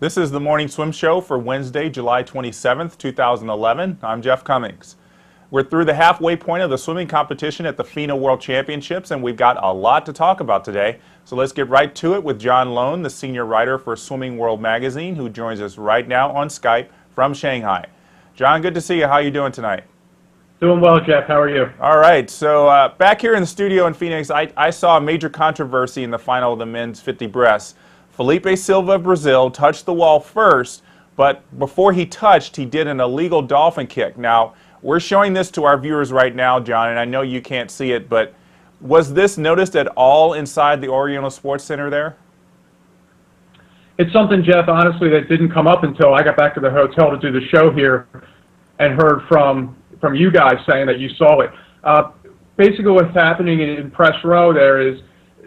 This is the Morning Swim Show for Wednesday, July 27th, 2011. I'm Jeff Cummings. We're through the halfway point of the swimming competition at the FINA World Championships, and we've got a lot to talk about today. So let's get right to it with John Lohn, the senior writer for Swimming World Magazine, who joins us right now on Skype from Shanghai. John, good to see you. How are you doing tonight? Doing well, Jeff. How are you? All right. So back here in the studio in Phoenix, I saw a major controversy in the final of the men's 50 breasts. Felipe Silva of Brazil touched the wall first, but before he touched, he did an illegal dolphin kick. Now, we're showing this to our viewers right now, John, and I know you can't see it, but was this noticed at all inside the Oriental Sports Center there? It's something, Jeff, honestly, that didn't come up until I got back to the hotel to do the show here and heard from you guys saying that you saw it. Basically what's happening in press row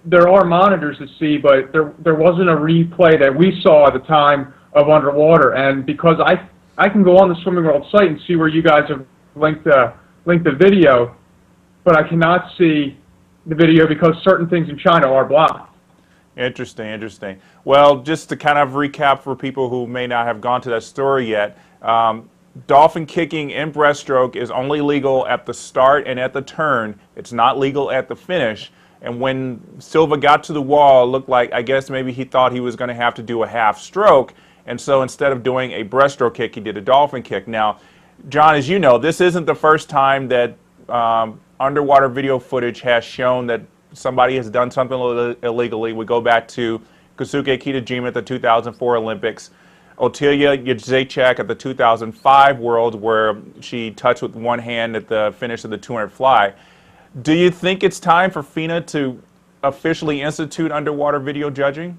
there are monitors to see, but there wasn't a replay that we saw at the time of underwater. And because I can go on the Swimming World site and see where you guys have linked the video, but I cannot see the video because certain things in China are blocked. Interesting, interesting. Well, just to kind of recap for people who may not have gone to that story yet, dolphin kicking in breaststroke is only legal at the start and at the turn. It's not legal at the finish. And when Silva got to the wall, it looked like, I guess maybe he thought he was going to have to do a half stroke. And so instead of doing a breaststroke kick, he did a dolphin kick. Now, John, as you know, this isn't the first time that underwater video footage has shown that somebody has done something illegally. We go back to Kosuke Kitajima at the 2004 Olympics, Otilia Jacek at the 2005 Worlds, where she touched with one hand at the finish of the 200 fly. Do you think it's time for FINA to officially institute underwater video judging?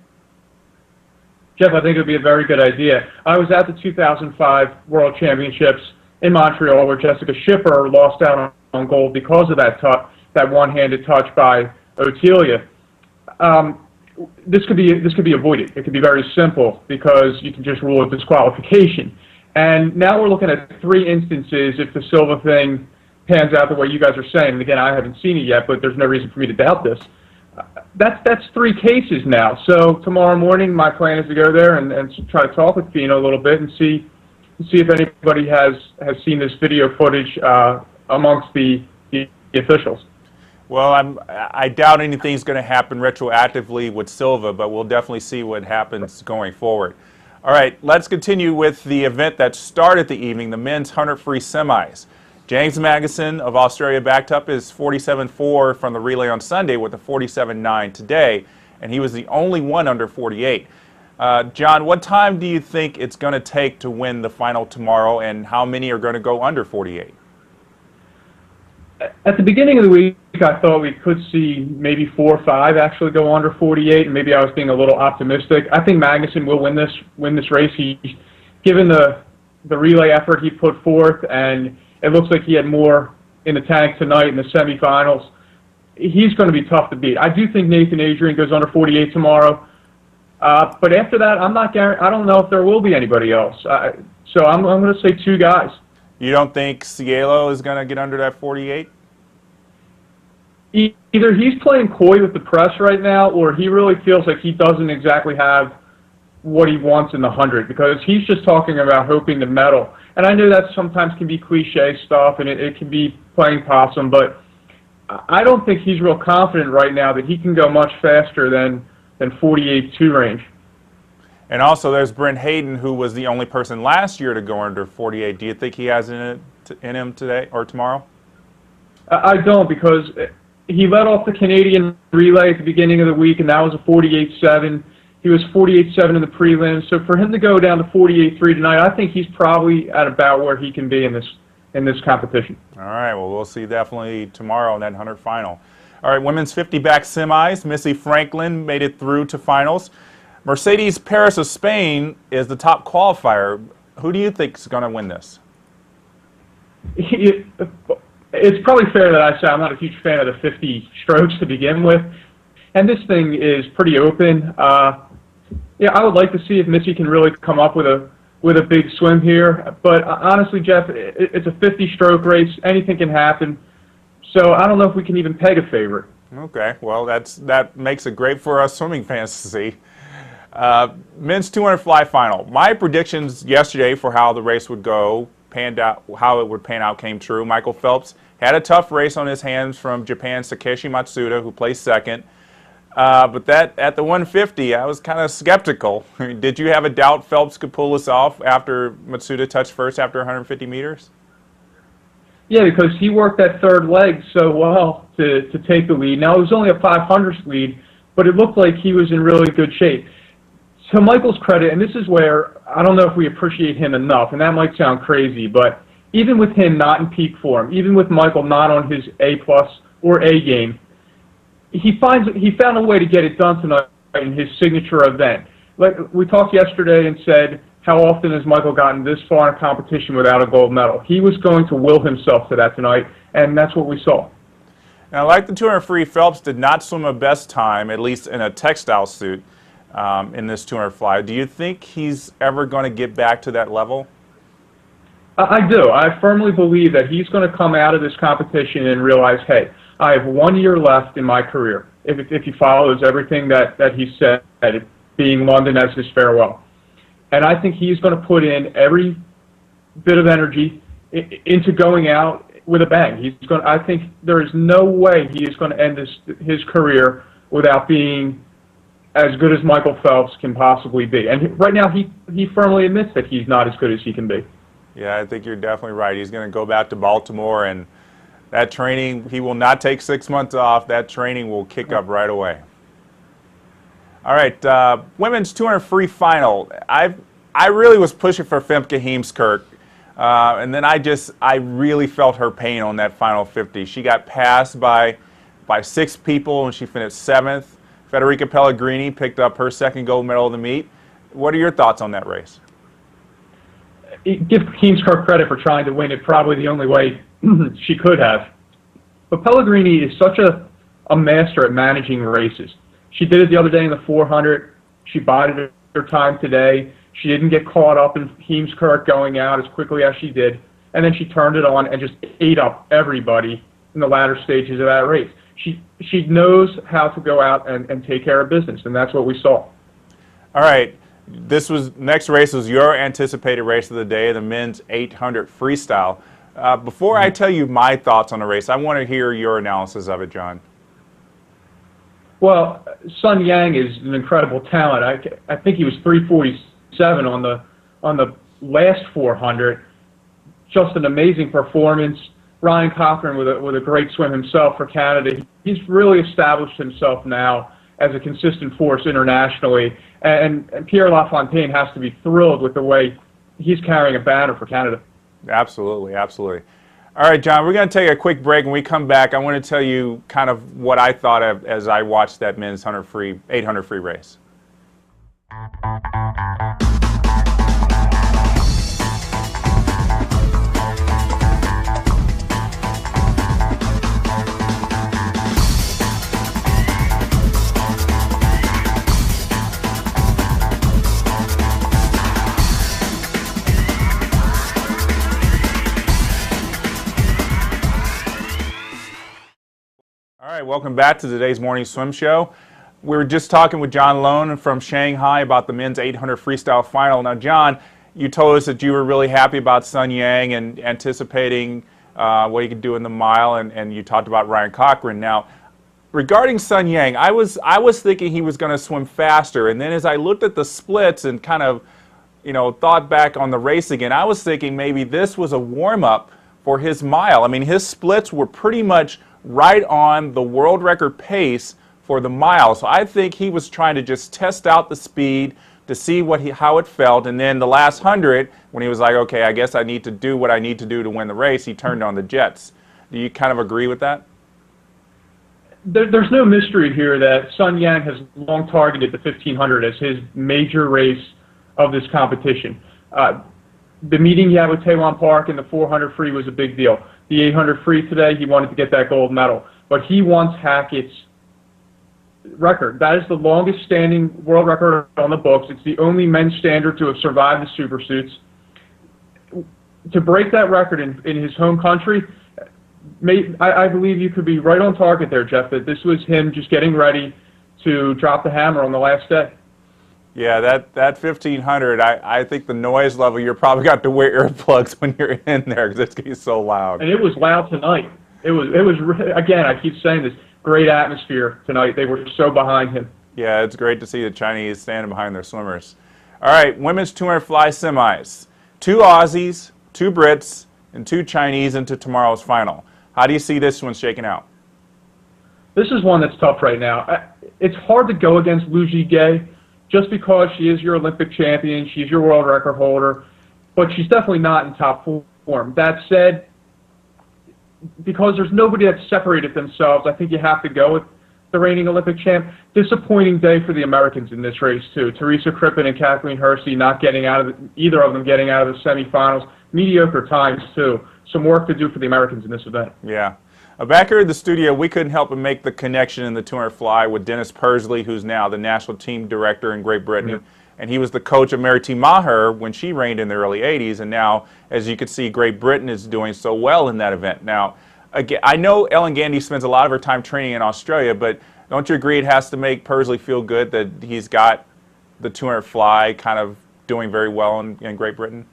Jeff, I think it would be a very good idea. I was at the 2005 World Championships in Montreal where Jessica Schipper lost out on gold because of that one-handed touch by Otilia. This could be avoided. It could be very simple because you can just rule it disqualification. And now we're looking at 3 instances if the Silva thing pans out the way you guys are saying. And again, I haven't seen it yet, but there's no reason for me to doubt this. That's 3 cases now. So tomorrow morning, my plan is to go there and try to talk with FINA a little bit and see if anybody has seen this video footage amongst the officials. Well, I doubt anything's going to happen retroactively with Silva, but we'll definitely see what happens going forward. All right, let's continue with the event that started the evening, the men's 100 free semis. James Magnuson of Australia backed up his 47.4 from the relay on Sunday with a 47.9 today, and he was the only one under 48. John, what time do you think it's going to take to win the final tomorrow, and how many are going to go under 48? At the beginning of the week, I thought we could see maybe 4 or 5 actually go under 48, and maybe I was being a little optimistic. I think Magnuson will win this race. Given the relay effort he put forth, and it looks like he had more in the tank tonight in the semifinals. He's going to be tough to beat. I do think Nathan Adrian goes under 48 tomorrow. But after that, I don't know if there will be anybody else. So I'm going to say 2 guys. You don't think Cielo is going to get under that 48? Either he's playing coy with the press right now, or he really feels like he doesn't exactly have what he wants in the 100, because he's just talking about hoping to medal. And I know that sometimes can be cliche stuff, and it can be playing possum, but I don't think he's real confident right now that he can go much faster than 48.2 range. And also there's Brent Hayden, who was the only person last year to go under 48. Do you think he has in him today or tomorrow? I don't, because he led off the Canadian relay at the beginning of the week, and that was a 48.7. He was 48.7 in the prelims. So for him to go down to 48.3 tonight, I think he's probably at about where he can be in this competition. All right. Well, we'll see definitely tomorrow in that 100 final. All right. Women's 50 back semis. Missy Franklin made it through to finals. Mercedes Paris of Spain is the top qualifier. Who do you think is going to win this? It's probably fair that I say I'm not a huge fan of the 50 strokes to begin with. And this thing is pretty open. Yeah, I would like to see if Missy can really come up with a big swim here. But honestly, Jeff, it's a 50-stroke race. Anything can happen. So I don't know if we can even peg a favorite. Okay, well, that makes it great for us swimming fans to see. Men's 200 fly final. My predictions yesterday for how the race would go, panned out, how it would pan out came true. Michael Phelps had a tough race on his hands from Japan's Takeshi Matsuda, who placed second. But that at the 150, I was kind of skeptical. Did you have a doubt Phelps could pull this off after Matsuda touched first after 150 meters? Yeah, because he worked that third leg so well to take the lead. Now, it was only a 500th lead, but it looked like he was in really good shape. To Michael's credit, and this is where I don't know if we appreciate him enough, and that might sound crazy, but even with him not in peak form, even with Michael not on his A-plus or A game, he found a way to get it done tonight in his signature event. Like we talked yesterday and said, how often has Michael gotten this far in a competition without a gold medal? He was going to will himself to that tonight, and that's what we saw. Now, like the 200 free, Phelps did not swim a best time, at least in a textile suit, in this 200 fly. Do you think he's ever going to get back to that level? I do. I firmly believe that he's going to come out of this competition and realize, hey, I have 1 year left in my career, if he follows everything that he said, being London as his farewell. And I think he's going to put in every bit of energy into going out with a bang. I think there is no way he is going to end his career without being as good as Michael Phelps can possibly be. And right now he firmly admits that he's not as good as he can be. Yeah, I think you're definitely right. He's going to go back to Baltimore, and that training, he will not take 6 months off. That training will kick up right away. All right, women's 200 free final. I really was pushing for Femke Heemskerk, and then I really felt her pain on that final 50. She got passed by 6 people, and she finished 7th. Federica Pellegrini picked up her second gold medal of the meet. What are your thoughts on that race? Give Heemskerk credit for trying to win it probably the only way she could have. But Pellegrini is such a master at managing races. She did it the other day in the 400. She bided her time today. She didn't get caught up in Heemskerk going out as quickly as she did. And then she turned it on and just ate up everybody in the latter stages of that race. She knows how to go out and take care of business, and that's what we saw. All right. Next race was your anticipated race of the day, the men's 800 freestyle. Before I tell you my thoughts on the race, I want to hear your analysis of it, John. Well, Sun Yang is an incredible talent. I think he was 347 on the last 400. Just an amazing performance. Ryan Cochran with a great swim himself for Canada. He's really established himself now as a consistent force internationally, and Pierre Lafontaine has to be thrilled with the way he's carrying a banner for Canada. Absolutely, absolutely. All right, John, we're going to take a quick break. When we come back, I want to tell you kind of what I thought of as I watched that men's 800 free race. All right, welcome back to today's morning swim show. We were just talking with John Lohn from Shanghai about the men's 800 freestyle final. Now, John, you told us that you were really happy about Sun Yang and anticipating what he could do in the mile, and you talked about Ryan Cochran. Now, regarding Sun Yang, I was thinking he was going to swim faster, and then as I looked at the splits and kind of, thought back on the race again, I was thinking maybe this was a warm-up for his mile. I mean, his splits were pretty much right on the world record pace for the mile. So I think he was trying to just test out the speed to see how it felt. And then the last 100, when he was like, okay, I guess I need to do what I need to do to win the race, he turned on the jets. Do you kind of agree with that? There's no mystery here that Sun Yang has long targeted the 1500 as his major race of this competition. The meeting he had with Taewon Park in the 400 free was a big deal. The 800 free today, he wanted to get that gold medal. But he wants Hackett's record. That is the longest standing world record on the books. It's the only men's standard to have survived the supersuits. To break that record in his home country, I believe you could be right on target there, Jeff, that this was him just getting ready to drop the hammer on the last day. Yeah, that 1500, I think the noise level, you're probably got to wear earplugs when you're in there because it's getting so loud. And it was loud tonight. Again, I keep saying this, great atmosphere tonight. They were so behind him. Yeah, it's great to see the Chinese standing behind their swimmers. All right, women's 200 fly semis. 2 Aussies, 2 Brits, and 2 Chinese into tomorrow's final. How do you see this one shaking out? This is one that's tough right now. It's hard to go against Lu Jigay just because she is your Olympic champion, she's your world record holder, but she's definitely not in top form. That said, because there's nobody that's separated themselves, I think you have to go with the reigning Olympic champ. Disappointing day for the Americans in this race, too. Teresa Crippen and Kathleen Hersey not getting out of either of them getting out of the semifinals. Mediocre times, too. Some work to do for the Americans in this event. Yeah. Back here in the studio, we couldn't help but make the connection in the 200 fly with Dennis Persley, who's now the national team director in Great Britain. Mm-hmm. And he was the coach of Mary T. Maher when she reigned in the early 80s. And now, as you can see, Great Britain is doing so well in that event. Now, again, I know Ellen Gandy spends a lot of her time training in Australia, but don't you agree it has to make Persley feel good that he's got the 200 fly kind of doing very well in Great Britain?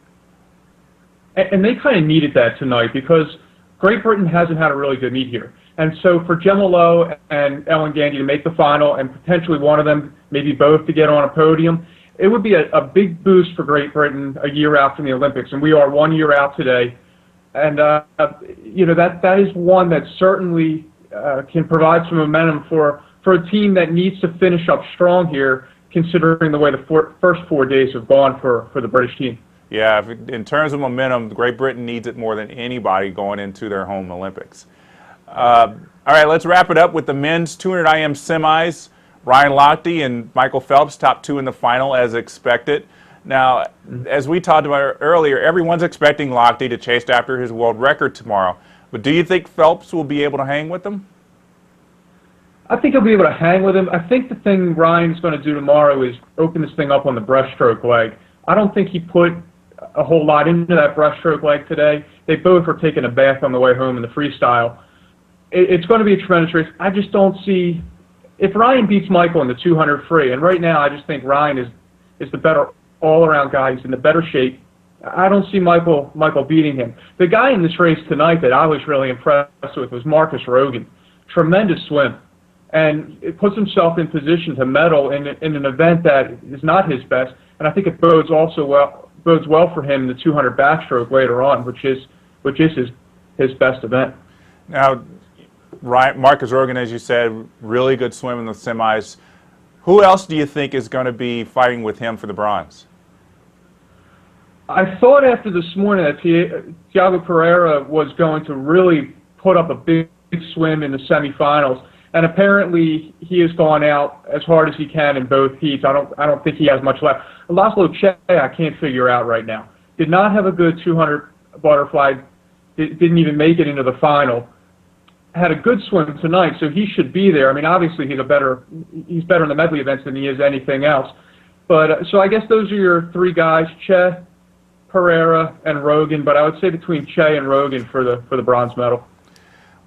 And they kind of needed that tonight because Great Britain hasn't had a really good meet here. And so for Gemma Lowe and Ellen Gandy to make the final and potentially one of them, maybe both, to get on a podium, it would be a big boost for Great Britain a year out from the Olympics. And we are 1 year out today. And, you know, that is one that certainly can provide some momentum for a team that needs to finish up strong here, considering the way the first 4 days have gone for the British team. Yeah, in terms of momentum, Great Britain needs it more than anybody going into their home Olympics. All right, let's wrap it up with the men's 200 IM semis. Ryan Lochte and Michael Phelps, top 2 in the final as expected. Now, as we talked about earlier, everyone's expecting Lochte to chase after his world record tomorrow. But do you think Phelps will be able to hang with him? I think he'll be able to hang with him. I think the thing Ryan's going to do tomorrow is open this thing up on the breaststroke leg. I don't think he put a whole lot into that breaststroke leg today. They both were taking a bath on the way home in the freestyle. It's going to be a tremendous race. I just don't see, if Ryan beats Michael in the 200 free, and right now I just think Ryan is the better all-around guy. He's in the better shape. I don't see Michael beating him. The guy in this race tonight that I was really impressed with was Marcus Rogan. Tremendous swim. And it puts himself in position to medal in an event that is not his best. And I think it bodes well for him in the 200 backstroke later on, which is his best event. Now, Marcus Rogan, as you said, really good swim in the semis. Who else do you think is going to be fighting with him for the bronze? I thought after this morning that Thiago Pereira was going to really put up a big swim in the semifinals, and apparently he has gone out as hard as he can in both heats. I don't think he has much left. Laszlo Che, I can't figure out right now. Did not have a good 200 butterfly. Didn't even make it into the final. Had a good swim tonight, so he should be there. I mean, obviously he's better in the medley events than he is anything else. But so I guess those are your 3 guys: Che, Pereira, and Rogan. But I would say between Che and Rogan for the bronze medal.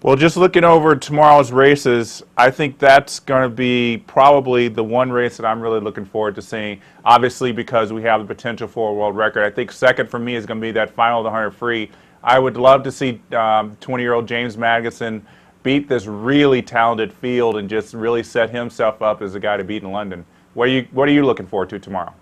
Well, just looking over tomorrow's races, I think that's going to be probably the one race that I'm really looking forward to seeing, obviously because we have the potential for a world record. I think second for me is going to be that final of the 100 free. I would love to see 20-year-old James Magnuson beat this really talented field and just really set himself up as a guy to beat in London. What are you looking forward to tomorrow?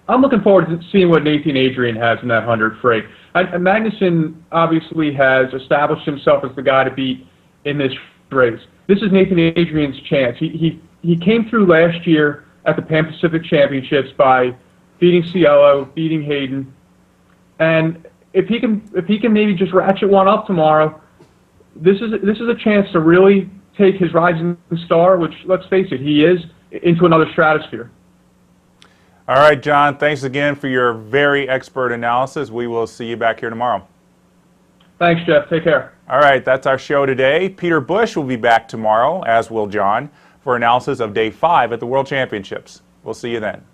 I'm looking forward to seeing what Nathan Adrian has in that 100 free. Magnuson obviously has established himself as the guy to beat in this race. This is Nathan Adrian's chance. He came through last year at the Pan Pacific Championships by beating Cielo, beating Hayden, and if he can maybe just ratchet one up tomorrow, this is a chance to really take his rising star, which, let's face it, he is, into another stratosphere. All right, John, thanks again for your very expert analysis. We will see you back here tomorrow. Thanks, Jeff. Take care. All right, that's our show today. Peter Bush will be back tomorrow, as will John, for analysis of Day 5 at the World Championships. We'll see you then.